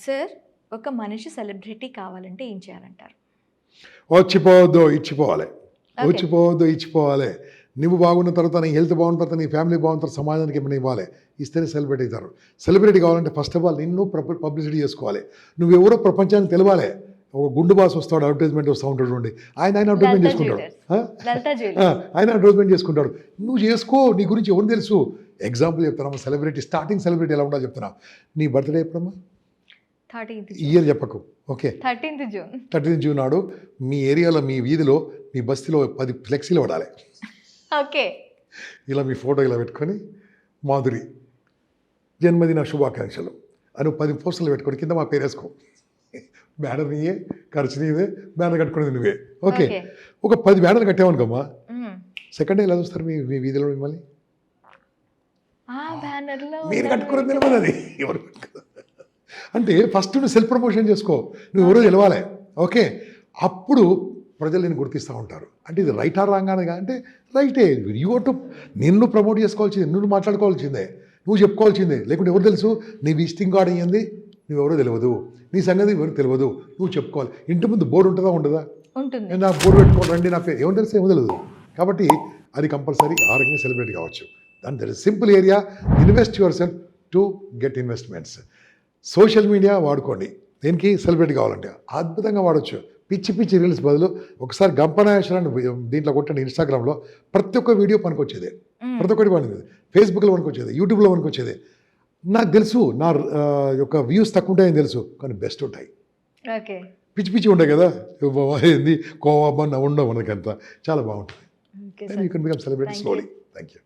Sir, ఒక మనిషి celebrity కావాలంటే ఏం చేయాలంటారు? వచ్చిపోవద్దు ఇచ్చిపోవాలి, ఓకే. వచ్చిపోవద్దు ఇచ్చిపోవాలి. నువ్వు బాగున్న తర్వాత నీ హెల్త్ బాగున్న తర్వాత నీ ఫ్యామిలీ బాగున్న తర్వాత సమాజానికి ఏమైనా ఇవ్వాలి, ఇస్తేనే సెలబ్రిటీ అవుతారు. సెలబ్రిటీ కావాలంటే ఫస్ట్ ఆఫ్ ఆల్ నిన్ను పబ్లిసిటీ చేసుకోవాలి. నువ్వెవరో ప్రపంచానికి తెలవాలి. ఒక గుండు బాస్ వస్తాడు, అడ్వర్టైజ్మెంట్ వస్తూ ఉంటాడు చూడండి, ఆయన అడ్వర్టైజ్మెంట్ చేసుకుంటాడు. ఆయన అడ్వర్టైజ్మెంట్ చేసుకుంటాడు. నువ్వు చేసుకో, నీ గురించి ఎవరు తెలుసు. ఎగ్జాంపుల్ చెప్తున్నా, సెలబ్రిటీ స్టార్టింగ్ సెలబ్రిటీ ఎలా ఉండాలో చెప్తున్నా. నీ బర్త్డే ఎప్పుడమ్మా? 13th ఇయర్ చెప్పకు, okay. 13th June. 13th June నాడు మీ ఏరియాలో, మీ వీధిలో, మీ బస్తీలో 10 ఫ్లెక్సీలు పడాలి. ఓకే. ఇలా మీ ఫోటో ఇలా పెట్టుకొని, మాధురి జన్మదిన శుభాకాంక్షలు అని 10 పోస్టర్లు పెట్టుకొని కింద మా పేరు వేసుకో. బ్యానర్ నీయే, ఖర్చు నీదే, బ్యానర్ కట్టుకునేది నువ్వే, ఓకే. ఒక 10 బ్యానర్లు కట్టామనుకోమ్మా, సెకండ్ డే ఎలా చూస్తారు మీ వీధిలో మిమ్మల్ని? మీరు కట్టుకున్నది నిలబడి అది ఎవరు అంటే ఫస్ట్ నువ్వు సెల్ఫ్ ప్రమోషన్ చేసుకో, నువ్వు ఎవరో తెలవాలి, ఓకే. అప్పుడు ప్రజలు నేను గుర్తిస్తూ ఉంటారు. అంటే ఇది రైట్ ఆర్ రాంగ్ అనగా అంటే రైటే. టు నిన్ను ప్రమోట్ చేసుకోవాల్సిందే, నువ్వు మాట్లాడుకోవాల్సిందే, నువ్వు చెప్పుకోవాల్సిందే. లేకుంటే ఎవరు తెలుసు నీ విజిటింగ్ కార్డ్ అయ్యింది, నువ్వెవరో తెలియదు, నీ సంగతి ఎవరికి తెలియదు, నువ్వు చెప్పుకోవాలి. ఇంటి ముందు బోర్డు ఉంటుందా ఉండదా? ఉంటుంది. నా బోర్డు పెట్టుకోవాలి, రండి నా పేరు, ఏమో తెలుసు, ఏమో తెలియదు. కాబట్టి అది కంపల్సరీ ఆరోగ్యంగా సెలబ్రిటీ కావచ్చు. దాని that is simple area. Invest your self to get investments. Social media వాడుకోండి, దేనికి? సెలబ్రిటీ కావాలంటే అద్భుతంగా వాడచ్చు. పిచ్చి పిచ్చి రీల్స్ బదులు ఒకసారి గంపనాయేశ్వరాన్ని దీంట్లో కొట్టండి, ఇన్స్టాగ్రామ్లో ప్రతి ఒక్క వీడియో పనికొచ్చేదే, ప్రతి ఒక్కటి పనికొచ్చేది, ఫేస్బుక్లో పనికొచ్చేది, యూట్యూబ్లో పనికొచ్చేది. నాకు తెలుసు నా యొక్క వ్యూస్ తక్కువ ఉంటాయని తెలుసు, కానీ బెస్ట్ ఉంటాయి. ఓకే. పిచ్చి పిచ్చి ఉంటాయి కదా, ఏంది కోవా ఉండవు మనకంతా, చాలా బాగుంటుంది. You can become celebrity slowly. Thank you.